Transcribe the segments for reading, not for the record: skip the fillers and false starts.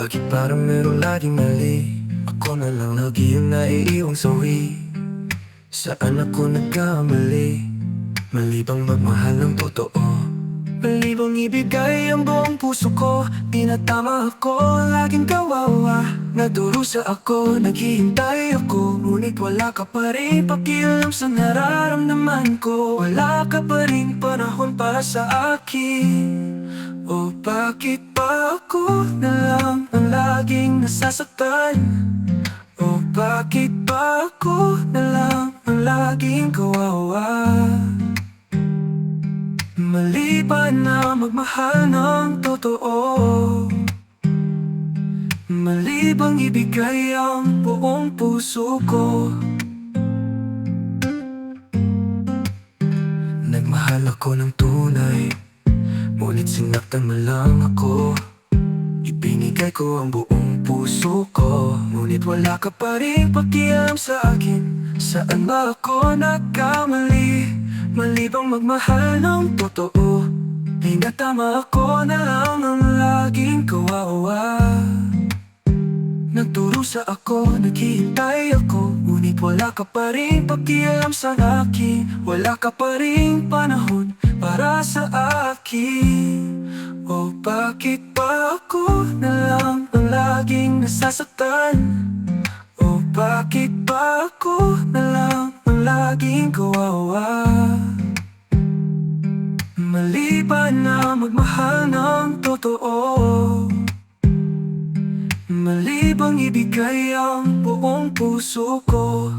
Bakit parang meron laging mali? Ako na lang lagi yung naiiwang sawi. Saan ako nagkamali? Mali bang magmahal ng totoo? Mali bang ibigay ang buong puso ko? Tinatama ako, laging kawawa. Nadurusa ako, naghihintay ako, ngunit wala ka pa rin pakialam sa nararamdaman ko. Wala ka pa rin panahon para sa akin. O bakit pa ako na lang ang laging nasasaktan? O bakit pa ako na lang ang laging kawawa? Mali ba na magmahal ng totoo? Mali bang ibigay ang buong puso ko? Nagmahal ako ng tunay, ngunit sinaktan mo lang ako. Ibinigay ko ang buong puso ko, ngunit wala ka pa rin pakialam sa akin. Saan ba ako nagkamali? Mali bang magmahal ng totoo? Tinatama ako na lang ang laging kawawa. Nagdurusa ako, naghihintay ako, ngunit wala ka pa rin pakialam sa akin. Wala ka pa rin panahon para sa akin. O bakit pa ako na lang ang laging nasasaktan? O bakit pa ako na lang ang laging kawawa? Mali ba na magmahal ng totoo? Mali bang ibigay ang buong puso ko?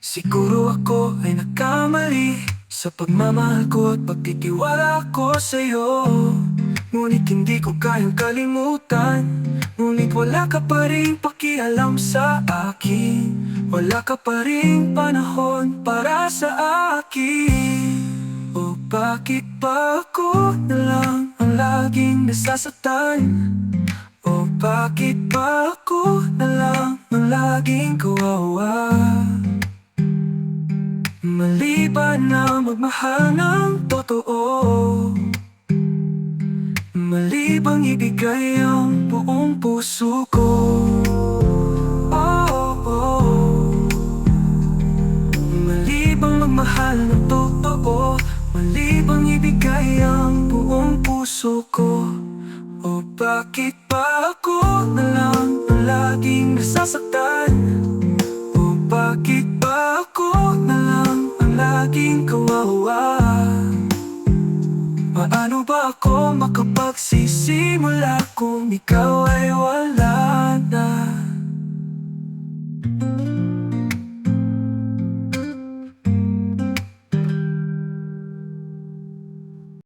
Siguro ako ay nagkamali sa pagmamahal ko at pagtitiwala ko sa'yo. Ngunit hindi ko kayang kalimutan, ngunit wala ka pa rin pakialam sa akin. Wala ka pa rin panahon para sa akin. O bakit pa ako na lang ang laging nasasaktan? O bakit pa ako na lang ang laging kawawa? Mali ba na magmahal ng totoo? Mali bang ibigay ang buong puso ko? Mali bang magmahal ng totoo? Mali bang ibigay ang buong puso ko? O bakit pa ako na lang ang laging nasasaktan? O bakit pa ako na lang ang laging kawawa? Paano ba ako makapagsisimula kung ikaw ay wala?